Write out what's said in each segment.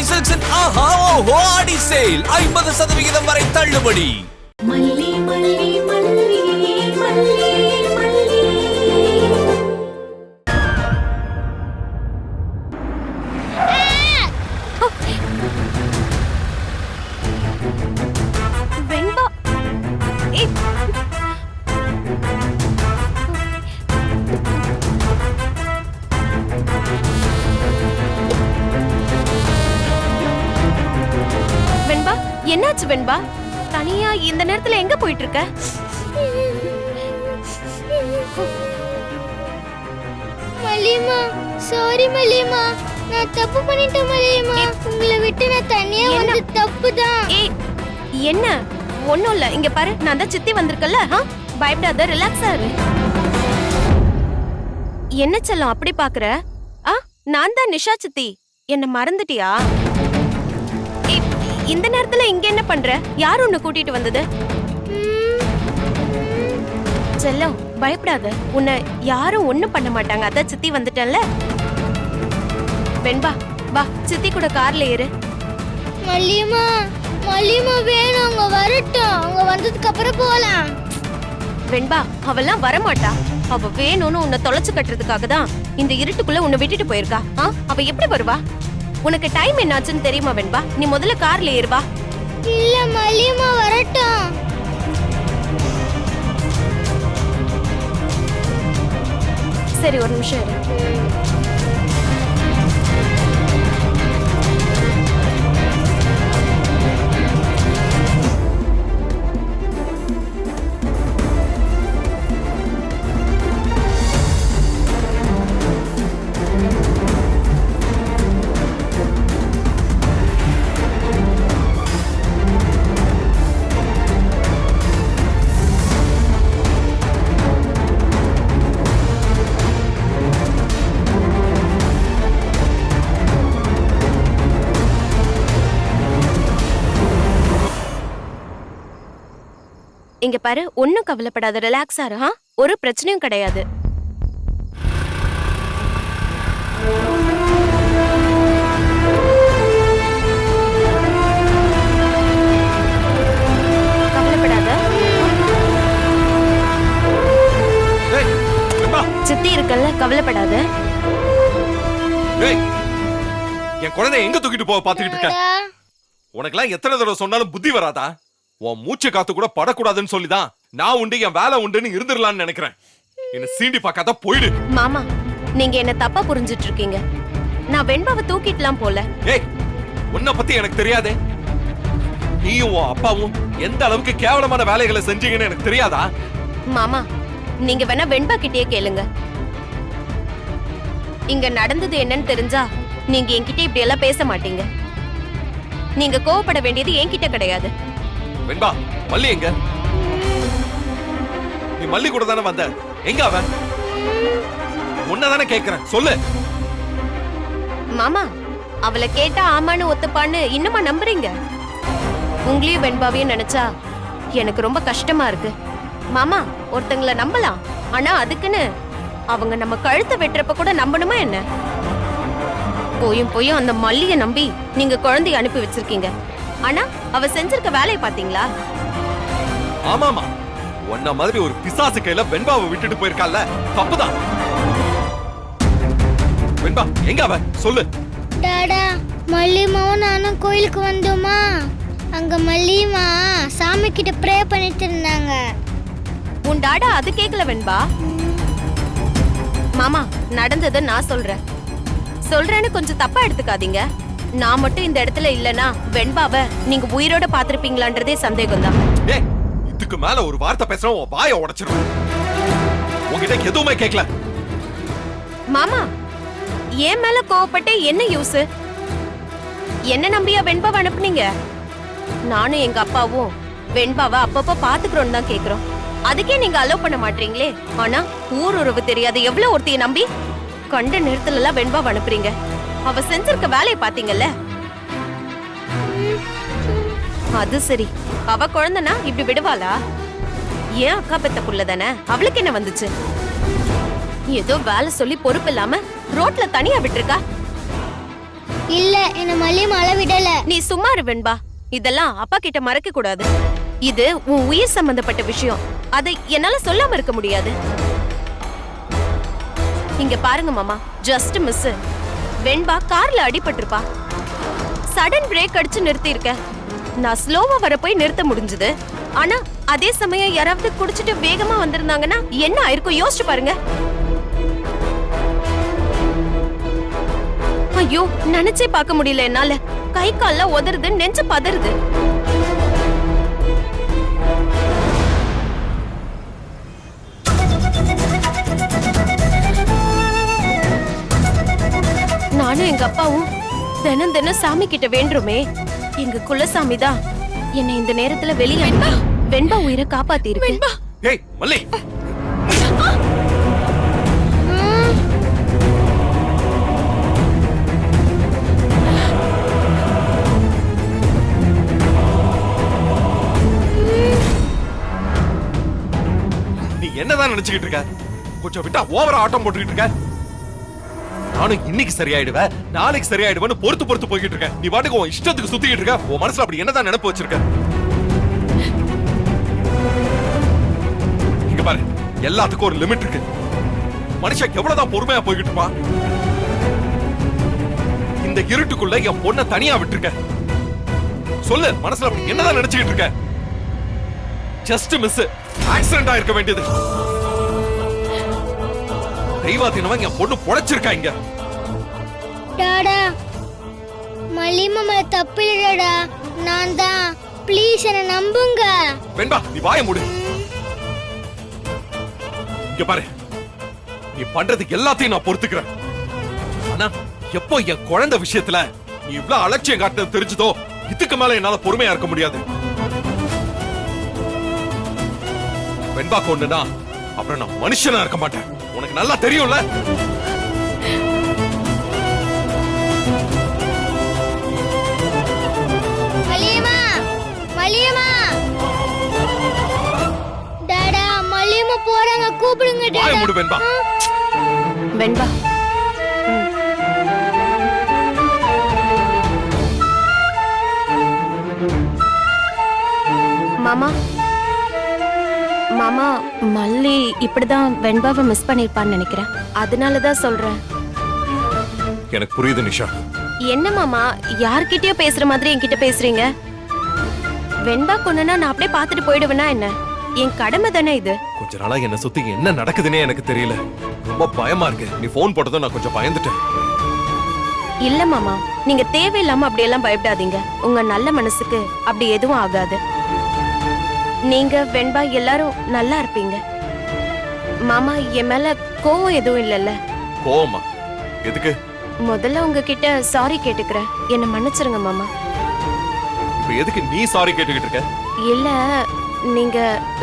சென்னை சில்க்ஸின் ஆஹா ஓஹோ ஆடி சேல் 50% வரை தள்ளுபடி. மல்லி மல்லி மல்லி மல்லி மல்லி. வெண்பா, ஏய் வெண்பா, என்னாச்சு வெண்பா? தனியா இந்த நேரத்துல எங்க போயிட்டு இருக்க? மல்லிமா, சாரி மல்லிமா, நான் தப்பு பண்ணிட்டேன் மல்லிமா. உங்களை விட்டு நான் தனியா வந்து தப்புதான். ஏய் என்ன? ஒண்ணும் இல்ல, இங்க பாரு, நான் தான் சித்தி வந்திருக்கல. பயப்படாத, ரிலாக்ஸா இரு. என்ன செல்லம் அப்படி பாக்குற? நான் தான் நிஷா சித்தி. என்ன மறந்துட்டியா? ஏய், இந்த நேரத்துல இங்க என்ன பண்ற? யார் உன்னை கூட்டிட்டு வந்தது? செல்லம் பயப்படாத, உன்னை யாரும் ஒண்ணும் பண்ண மாட்டாங்க. அதான் சித்தி வந்துட்டேன்ல. வெண்பா வா, சித்தி கூட கார்ல ஏறு. மல்லிமா, மல்லிமா வேணும், அவங்க வரட்டும். அவங்க வந்ததுக்கு அப்புறம் போலாம். வெண்பா அவெல்லாம் வரமாட்டா. அவ வேணும்னு உன்னை தொலைச்சு கட்டுறதுக்காக தான் இந்த இருட்டுக்குள்ள உன்னை விட்டுட்டு போயிருக்கா. அவ எப்படி வருவா? உனக்கு டைம் என்னாச்சுன்னு தெரியுமா வெண்பா? நீ முதல்ல கார்ல ஏறுவா. இல்ல மல்லிமா வரட்டும். சரி ஒரு நிமிஷம் இரு. இங்க பாரு, ஒன்னும் கவலைப்படாத, ரிலாக்ஸா இரு. ஒரு பிரச்சனையும் கிடையாது. கவலைப்படாத. சித்தி இருக்கல்ல, கவலைப்படாத. என் குழந்தை எங்க தூக்கிட்டு போக பாத்துக்கிட்டு இருக்க? உனக்கெல்லாம் எத்தனை தடவை சொன்னாலும் புத்தி வராதா? உன் மூச்சு காத்து கூட படக்கூடாதுன்னு சொல்லிதான் நான் உண்டு என் வேலை உண்டுன்னு இருந்துடலான்னு நினைக்கிறேன். என்ன சீண்டி பார்க்காத போயிடு. மாமா, நீங்க என்ன தப்பா புரிஞ்சிட்டு இருக்கீங்க. நான் வெண்பாவை தூக்கிட்டுலாம் போல. ஏய், உன்னை பத்தி எனக்கு தெரியாதே. நீயும் உன் அப்பாவும் எந்த அளவுக்கு கேவலமான வேலைகளை செஞ்சீங்கன்னு எனக்கு தெரியாதா? மாமா, நீங்க வேணா வெண்பா கிட்டே கேளுங்க. இங்க நடந்தது என்னன்னு தெரிஞ்சா நீங்க என்கிட்ட இப்படி எல்லாம் பேச மாட்டீங்க. நீங்க கோவப்பட வேண்டியது என்கிட்ட கிடையாது. வெண்பா, மல்லி எங்க? நீ மல்லி கூட தானே வந்த, எங்க அவன்? உன்னதானே கேக்குறேன், சொல்லு. மாமா, அவளை கேட்டா ஆமான்னு ஒத்துப்பான்னு இன்னுமா நம்புறீங்க? உங்களையும் வெண்பாவையும் நினைச்சா எனக்கு ரொம்ப கஷ்டமா இருக்கு. மாமா, ஒருத்தங்களை நம்பலாம், ஆனா அதுக்குன்னு அவங்க நம்ம கழுத்தை வெட்டுறப்ப கூட நம்பணுமா என்ன? போயும் அந்த மல்லிய நம்பி நீங்க குழந்தைய அனுப்பி வச்சிருக்கீங்க. ஆனா அவ செஞ்சிருக்க வேலையை பாத்தீங்களா? ஆமாமா, உன்ன மாதிரி ஒரு பிசாசு கையில வெண்பாவை விட்டுட்டு போயிருக்கால, தப்புதான். வெண்பா எங்க அவ, சொல்லு. டாடா, மல்லிமாவும் நானும் கோயிலுக்கு வந்தோமா, அங்க மல்லிமா சாமி கிட்ட ப்ரே பண்ணிட்டு இருந்தாங்க. உன் டாடா அது கேக்கல வெண்பா. மாமா, நடந்ததை நான் சொல்றேன்னு கொஞ்சம் தப்பா எடுத்துக்காதீங்க. நான் மட்டும் இந்த இடத்துல இல்லனா வெண்பாவை நீங்க உயிரோட பாத்திருப்பீங்களான்றதே சந்தேகம் தான். இதுக்கு மேல ஒரு வார்த்தை பேசுற உன் வாயை உடைச்சிரும். உன்கிட்ட எதுவுமே கேட்கல. மாமா, ஏன் மேல கோவப்பட்டே என்ன யூஸ்? என்ன நம்பியா வெண்பாவை அனுப்புனீங்க? நானும் எங்க அப்பாவும் வெண்பாவை அப்பப்ப பாத்துக்கிறோம் தான் கேக்குறோம். அதுக்கே நீங்க அலோவ் பண்ண மாட்டீங்களே. ஆனா ஊர் உறவு தெரியாது எவ்வளவு ஒருத்தைய நம்பி கண்ட நேரத்துல எல்லாம் வெண்பாவை அனுப்புறீங்க. அவ செஞ்சிருக்க வேலையை பாத்தீங்கல்ல. அது சரி, அவ குழந்தைனா இப்படி விடுவாளா? ஏன் அக்கா பெத்த புள்ள தானே, அவளுக்கு என்ன வந்துச்சு? ஏதோ வேலை சொல்லி பொறுப்பு இல்லாம ரோட்ல தனியா விட்டுருக்கா. இல்ல என்ன மல்லியம்மா அழ விடல. நீ சும்மா இரு வெண்பா. இதெல்லாம் அப்பா கிட்ட மறைக்க கூடாது. இது உன் உயிர் சம்பந்தப்பட்ட விஷயம். அதை என்னால சொல்லாம இருக்க முடியாது. இங்க பாருங்க மாமா, ஜஸ்ட் மிஸ். வெண்பா கார்ல அடிபட்டிருப்பா. சடன் பிரேக் அடிச்சு நிறுத்தி இருக்க. நான் ஸ்லோவா வர போய் நிறுத்த முடிஞ்சது. ஆனா அதே சமயம் யாராவது குடிச்சிட்டு வேகமா வந்திருந்தாங்கன்னா என்ன ஆயிருக்கும் யோசிச்சு பாருங்க. ஐயோ, நினைச்சே பார்க்க முடியல என்னால. கை கால்ல உதறுது, நெஞ்சு பதறுது. நானும் எங்க அப்பாவும் தினம் தினம் சாமி கிட்ட வேண்டுமே. எங்க குலசாமி தான் என்னை இந்த நேரத்துல வெளியே வெண்பா உயிரை காப்பாத்தி இருக்கு. ஏய் மல்லி, நீ என்னதான் நினைச்சுக்கிட்டு இருக்க? கொஞ்சம் விட்டா ஓவரா ஆட்டம் போட்டுக்கிட்டு இருக்க. நானும் இன்னைக்கு சரியாயிடுவேன், நாளைக்கு சரியாயிடுவேன்னு பொறுத்து பொறுத்து போய்கிட்டு இருக்க. நீ பாட்டுக்கு உன் இஷ்டத்துக்கு சுத்திக்கிட்டு இருக்க. உன் மனசுல அப்படி என்னதான் நினைப்பு வச்சிருக்க? இங்க பாரு, எல்லாத்துக்கும் ஒரு லிமிட் இருக்கு. மனுஷன் எவ்வளவுதான் பொறுமையா போய்கிட்டு இருப்பான். இந்த இருட்டுக்குள்ள என் பொண்ணை தனியா விட்டுருக்க. சொல்லு, மனசுல அப்படி என்னதான் நினைச்சுக்கிட்டு இருக்க? ஜஸ்ட் மிஸ், ஆக்சிடென்ட் ஆயிருக்க வேண்டியது. தெய்வாதீனவன் என் பொண்ணு பொழைச்சிருக்கா இங்க. டாடா, மல்லியம்மா மேல தப்பு இல்லடா, நான் தான். ப்ளீஸ் என்ன நம்புங்க. வெண்பா, நீ வாய மூடு. இங்க பாரு, நீ பண்றதுக்கு எல்லாத்தையும் நான் பொறுத்துக்கிறேன். ஆனா எப்போ என் குழந்தை விஷயத்துல நீ இவ்வளவு அலட்சியம் காட்டுறது தெரிஞ்சதோ, இதுக்கு மேல என்னால பொறுமையா இருக்க முடியாது. வெண்பா கொண்டுனா அப்புறம் நான் மனுஷனா இருக்க மாட்டேன். உனக்கு நல்லா தெரியும்ல. மல்லியம்மா, மல்லியம்மா. டாடா, மல்லியம்மா போறாங்க, கூப்பிடுங்க வாய டாடா. மூடு வெண்பா. வெண்பா, மாமா மாமா, மல்லி இப்படிதான் வெண்பாவை மிஸ் பண்ணிருப்பான்னு நினைக்கிறேன். அதனாலதான் சொல்றேன். எனக்கு புரியுது நிஷா. என்ன மாமா, யார்கிட்டயோ பேசுற மாதிரி என்கிட்ட பேசுறீங்க? வெண்பா கொண்டுனா நான் அப்படியே பார்த்துட்டு போயிடுவேனா என்ன? என் கடமை தானே இது. கொஞ்ச நாளா என்ன சுத்தி என்ன நடக்குதுன்னே எனக்கு தெரியல. ரொம்ப பயமா இருக்கு. நீ போன் போட்டதும் நான் கொஞ்சம் பயந்துட்டேன். இல்ல மாமா, நீங்க தேவையில்லாம அப்படியெல்லாம் பயப்படாதீங்க. உங்க நல்ல மனசுக்கு அப்படி எதுவும் ஆகாது. நீங்க வெண்பா எல்லாரும் நல்லா இருப்பீங்க. மாமா, என் மேல கோவம் எதுவும் இல்லல்ல? கோவமா? எதுக்கு? முதல்ல உங்ககிட்ட சாரி கேட்டுக்கிறேன். என்ன மன்னிச்சிருங்க மாமா. இப்ப எதுக்கு நீ சாரி கேட்டுக்கிட்டு இருக்க? இல்ல, நீங்க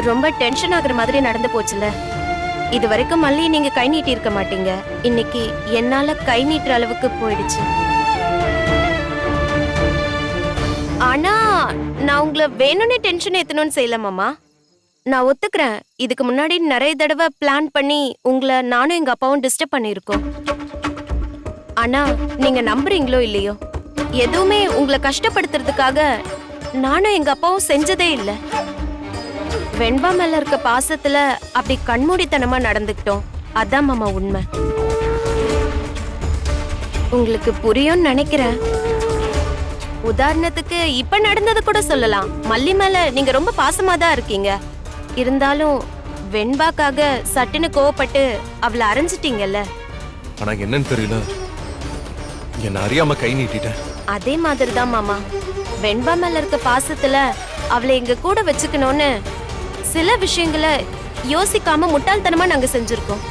ரொம்ப டென்ஷன் ஆகுற மாதிரி நடந்து போச்சுல. இது வரைக்கும் மல்லி நீங்க கை நீட்டி இருக்க மாட்டீங்க. இன்னைக்கு என்னால கை நீட்டுற அளவுக்கு போயிடுச்சு. ஆனா நான் உங்களை வேணும்னே டென்ஷன் ஏத்தணும்னு செய்யல மாமா. நான் ஒத்துக்கிறேன், இதுக்கு முன்னாடி நிறைய தடவை பிளான் பண்ணி உங்களை நானும் எங்க அப்பாவும் டிஸ்டர்ப் பண்ணிருக்கோம். ஆனா நீங்க நம்புறீங்களோ இல்லையோ, எதுவுமே உங்களை கஷ்டப்படுத்துறதுக்காக நானும் எங்க அப்பாவும் செஞ்சதே இல்லை. வெண்பா மேல இருக்க பாசத்துல அப்படி கண்மூடித்தனமா நடந்துக்கிட்டோம். அதான் மாமா உண்மை. உங்களுக்கு புரியும்னு நினைக்கிறேன். உதாரணத்துக்கு இப்ப நடந்தது கூட சொல்லலாம். மல்லி மேல நீங்க ரொம்ப பாசமா தான் இருக்கீங்க. இருந்தாலும் வெண்பாக்காக சட்டுன்னு கோவப்பட்டு அவளை அரைஞ்சிட்டீங்கல்ல. ஆனா என்னன்னு தெரியல, என்ன அறியாம கை நீட்டிட்டேன். அதே மாதிரி தான் மாமா, வெண்பா மேல இருக்க பாசத்துல அவளை எங்க கூட வச்சுக்கணும்னு சில விஷயங்களை யோசிக்காம முட்டாள்தனமா நாங்க செஞ்சிருக்கோம்.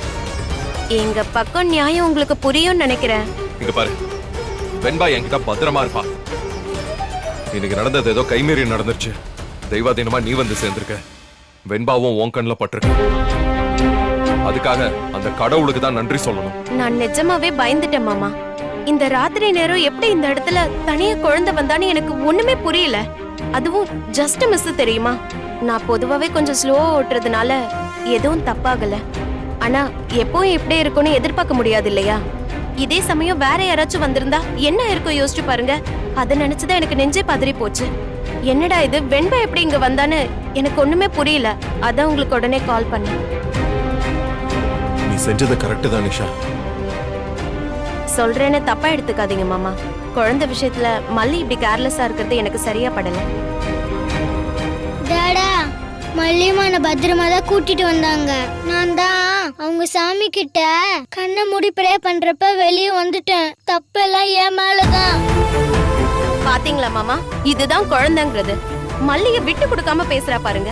எங்க பக்கம் நியாயம் உங்களுக்கு புரியும்னு நினைக்கிறேன். இங்க பாரு, வெண்பா என்கிட்ட பத்திரமா இருப்பா. இன்னைக்கு நடந்தது ஏதோ கைமீறி நடந்துருச்சு. தெய்வாதீனமா நீ வந்து சேர்ந்திருக்க. வெண்பாவும் உன் கண்ணுல பட்டிருக்க. அதுக்காக அந்த கடவுளுக்கு தான் நன்றி சொல்லணும். நான் நிஜமாவே பயந்துட்டேன் மாமா. இந்த ராத்திரி நேரம் எப்படி இந்த இடத்துல தனியா குழந்தை வந்தான்னு எனக்கு ஒண்ணுமே புரியல. அதுவும் ஜஸ்ட் மிஸ் தெரியுமா. நான் பொதுவாவே கொஞ்சம் ஸ்லோவா ஓட்டுறதுனால எதுவும் தப்பாகல. ஆனா எப்பவும் எப்படி இருக்கும்னு எதிர்பார்க்க முடியாது இல்லையா? இதே சமயம் வேற யாராச்சும் வந்திருந்தா என்ன இருக்கும் யோசிச்சு பாருங்க. அத நினைச்சுதான் எனக்கு நெஞ்சே பதறி போச்சு. என்னடா இது, வெண்பா எப்படி இங்க வந்தான்னு எனக்கு ஒண்ணுமே புரியல. அதான் உங்களுக்கு உடனே கால் பண்ணேன். நீ செஞ்சது கரெக்ட் தான் நிஷா. சொல்றேன்னு தப்பா எடுத்துக்காதீங்க மாமா. குழந்தை விஷயத்துல மல்லி இப்படி கேர்லெஸ்ஸா இருக்கிறது எனக்கு சரியா படல. டாடா, மல்லியம்மா பத்திரமா தான் கூட்டிட்டு வந்தாங்க. நான் தான் அவங்க சாமி கிட்ட கண்ணை மூடி ப்ரே பண்றப்ப வெளியே வந்துட்டேன். தப்பெல்லாம் என் மேலதான். பாத்தீங்களா மாமா, இதுதான் குழந்தைங்கிறது. மல்லிய விட்டு கொடுக்காம பேசுறா பாருங்க.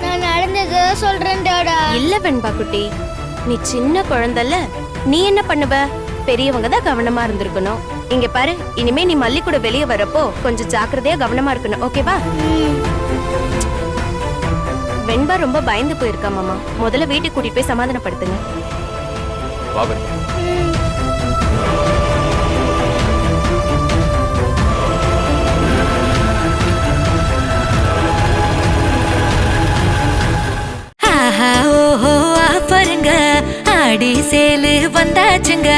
நான் நடந்ததை சொல்றேன் டாடா. இல்ல வெண்பா குட்டி, நீ சின்ன குழந்தைல நீ என்ன பண்ணுவ? பெரியவங்க தான் கவனமா இருந்திருக்கணும். இங்க பாரு, இனிமே நீ மல்லி கூட வெளியே வரப்போ கொஞ்சம் ஜாக்கிரதையா கவனமா இருக்கணும், ஓகேவா? வெண்பா ரொம்ப பயந்து போயிருக்கா மாமா. முதல்ல வீட்டுக்கு கூட்டிட்டு போய் சமாதானப்படுத்துங்க. பாபன் ஆஹா ஓஹோ ஆஃபருங்க, ஆடி சேலு வந்தாச்சுங்க.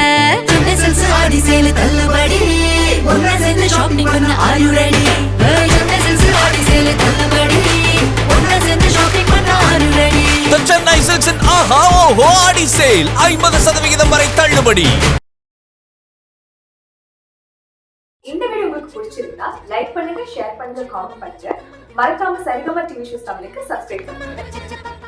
யுனிசெல்ஸ் ஆடி சேலு தள்ளுபடி, ஒன்னா சேர்ந்து ஷாப்பிங் பண்ண ஆர் யூ ரெடி? யுனிசெல்ஸ் ஆடி சேலு தள்ளுபடி, ஒன்னா சேர்ந்து ஷாப்பிங் பண்ண are you ready? The Chennai Silks in ஆஹா ஓஹோ ஆடி சேல் 50% வரை தள்ளுபடி. இந்த வீடியோ உங்களுக்கு பிடிச்சிருந்தா லைக் பண்ணுங்க, ஷேர் பண்ணுங்க, காமெண்ட் பண்ணுங்க. மறக்காம சரிகமா டிவி ஷோஸ் தமிழுக்கு சப்ஸ்கிரைப் பண்ணுங்க.